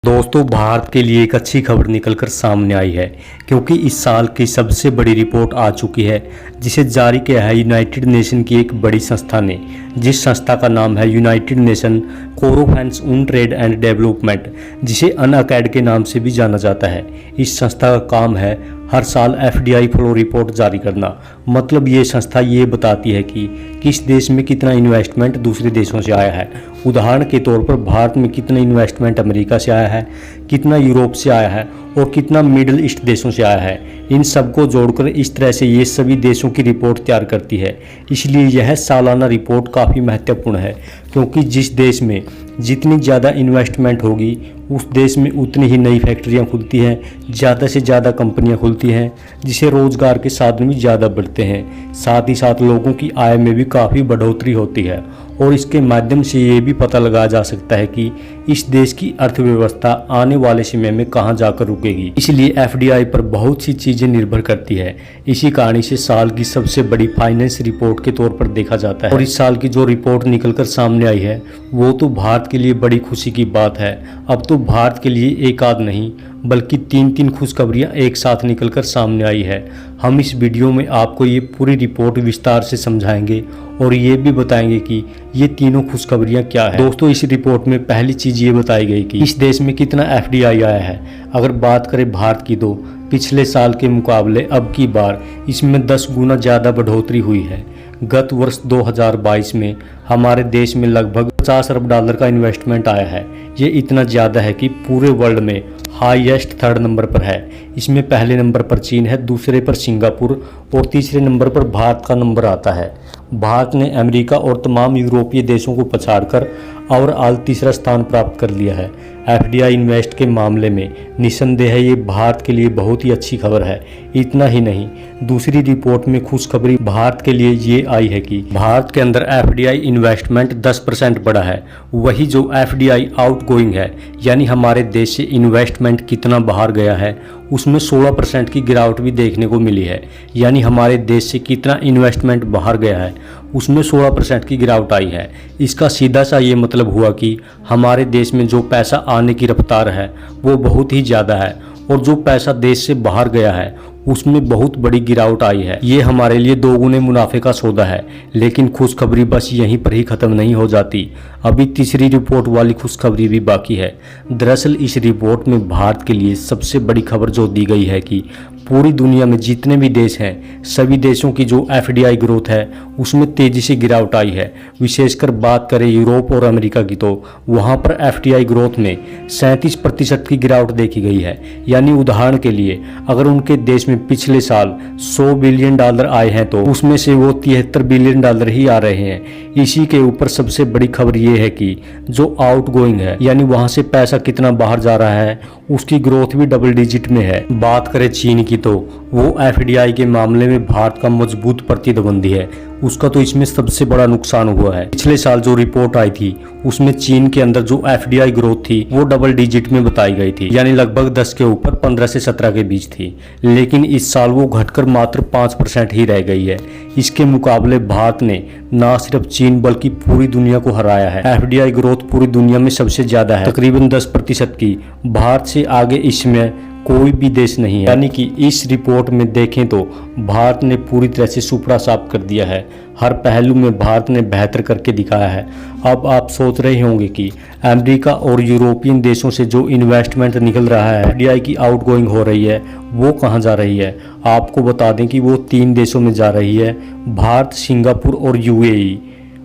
दोस्तों, भारत के लिए एक अच्छी खबर निकलकर सामने आई है क्योंकि इस साल की सबसे बड़ी रिपोर्ट आ चुकी है जिसे जारी किया है यूनाइटेड नेशन की एक बड़ी संस्था ने, जिस संस्था का नाम है United nation conference on trade and development, जिसे अनअकैड के नाम से भी जाना जाता है। इस संस्था का काम है हर साल एफडीआई फ्लो रिपोर्ट जारी करना। मतलब ये संस्था ये बताती है कि किस देश में कितना इन्वेस्टमेंट दूसरे देशों से आया है। उदाहरण के तौर पर भारत में कितना इन्वेस्टमेंट अमेरिका से आया है, कितना यूरोप से आया है और कितना मिडिल ईस्ट देशों से आया है। इन सबको जोड़कर इस तरह से ये सभी देशों की रिपोर्ट तैयार करती है। इसलिए यह सालाना रिपोर्ट काफ़ी महत्वपूर्ण है क्योंकि जिस देश में जितनी ज़्यादा इन्वेस्टमेंट होगी उस देश में उतनी ही नई फैक्ट्रियां खुलती हैं, ज़्यादा से ज़्यादा कंपनियां खुलती हैं, जिससे रोज़गार के साधन भी ज़्यादा बढ़ते हैं। साथ ही साथ लोगों की आय में भी काफ़ी बढ़ोतरी होती है और इसके माध्यम से ये भी पता लगाया जा सकता है कि इस देश की अर्थव्यवस्था आने वाले समय में कहां जाकर रुकेगी। इसलिए एफडीआई पर बहुत सी चीज़ें निर्भर करती है। इसी कहानी से साल की सबसे बड़ी फाइनेंस रिपोर्ट के तौर पर देखा जाता है और इस साल की जो रिपोर्ट निकलकर सामने आई है वो तो भारत के लिए बड़ी खुशी की बात है। अब तो भारत के लिए एक आध नहीं बल्कि तीन खुशखबरियां एक साथ निकलकर सामने आई है। हम इस वीडियो में आपको ये पूरी रिपोर्ट विस्तार से समझाएंगे और ये भी बताएंगे कि ये तीनों खुशखबरियां क्या है। दोस्तों, इस रिपोर्ट में पहली चीज़ ये बताई गई कि इस देश में कितना एफडीआई आया है। अगर बात करें भारत की तो पिछले साल के मुकाबले अब की बार इसमें 10 गुना ज़्यादा बढ़ोतरी हुई है। गत वर्ष 2022 में हमारे देश में लगभग $50 अरब का इन्वेस्टमेंट आया है। ये इतना ज़्यादा है कि पूरे वर्ल्ड में हाईएस्ट 3rd नंबर पर है। इसमें पहले नंबर पर चीन है, दूसरे पर सिंगापुर और तीसरे नंबर पर भारत का नंबर आता है। भारत ने अमेरिका और तमाम यूरोपीय देशों को पछाड़कर ओवरऑल तीसरा स्थान प्राप्त कर लिया है। एफडीआई इन्वेस्ट के मामले में निस्संदेह ये भारत के लिए बहुत ही अच्छी खबर है। इतना ही नहीं, दूसरी रिपोर्ट में खुशखबरी भारत के लिए ये आई है कि भारत के अंदर एफडीआई इन्वेस्टमेंट 10% बढ़ा है। वही जो एफडीआई आउटगोइंग है, यानी हमारे देश से इन्वेस्टमेंट कितना बाहर गया है, उसमें 16% की गिरावट भी देखने को मिली है। यानी हमारे देश से कितना इन्वेस्टमेंट बाहर गया है उसमें 16% की गिरावट आई है। इसका सीधा सा ये मतलब हुआ कि हमारे देश में जो पैसा आने की रफ्तार है वो बहुत ही ज़्यादा है और जो पैसा देश से बाहर गया है उसमें बहुत बड़ी गिरावट आई है। ये हमारे लिए दोगुने मुनाफे का सौदा है। लेकिन खुशखबरी बस यहीं पर ही ख़त्म नहीं हो जाती, अभी तीसरी रिपोर्ट वाली खुशखबरी भी बाकी है। दरअसल इस रिपोर्ट में भारत के लिए सबसे बड़ी खबर जो दी गई है कि पूरी दुनिया में जितने भी देश हैं सभी देशों की जो एफडीआई ग्रोथ है उसमें तेज़ी से गिरावट आई है। विशेषकर बात करें यूरोप और अमेरिका की तो वहाँ पर एफडीआई ग्रोथ में 37% की गिरावट देखी गई है। यानी उदाहरण के लिए अगर उनके देश में पिछले साल $100 बिलियन आए हैं तो उसमें से वो $73 बिलियन ही आ रहे हैं। इसी के ऊपर सबसे बड़ी खबर ये है कि जो आउटगोइंग है, यानी वहाँ से पैसा कितना बाहर जा रहा है, उसकी ग्रोथ भी डबल डिजिट में है। बात करें चीन की तो वो एफडीआई के मामले में भारत का मजबूत प्रतिद्वंदी है। उसका तो इसमें सबसे बड़ा नुकसान हुआ है। पिछले साल जो रिपोर्ट आई थी उसमें चीन के अंदर जो एफडीआई ग्रोथ थी वो डबल डिजिट में बताई गई थी, यानी लगभग 10 के ऊपर 15 से 17 के बीच थी। लेकिन इस साल वो घटकर मात्र 5% ही रह गई है। इसके मुकाबले भारत ने न सिर्फ चीन बल्कि पूरी दुनिया को हराया है। एफडीआई ग्रोथ पूरी दुनिया में सबसे ज्यादा है, तकरीबन 10% की। भारत से आगे इसमें कोई भी देश नहीं है। यानी कि इस रिपोर्ट में देखें तो भारत ने पूरी तरह से सुपड़ा साफ कर दिया है। हर पहलू में भारत ने बेहतर करके दिखाया है। अब आप सोच रहे होंगे कि अमेरिका और यूरोपियन देशों से जो इन्वेस्टमेंट निकल रहा है, एफडीआई की आउटगोइंग हो रही है, वो कहाँ जा रही है। आपको बता दें कि वो 3 देशों में जा रही है, भारत, सिंगापुर और यूएई।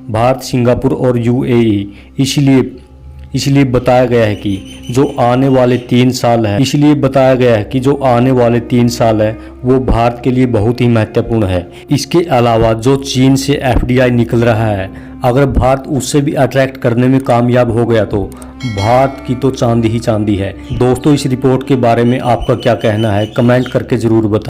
भारत, सिंगापुर और यूएई। इसलिए बताया गया है कि जो आने वाले 3 साल है वो भारत के लिए बहुत ही महत्वपूर्ण है। इसके अलावा जो चीन से एफडीआई निकल रहा है, अगर भारत उससे भी अट्रैक्ट करने में कामयाब हो गया तो भारत की तो चांदी ही चांदी है। दोस्तों, इस रिपोर्ट के बारे में आपका क्या कहना है, कमेंट करके ज़रूर बताएं।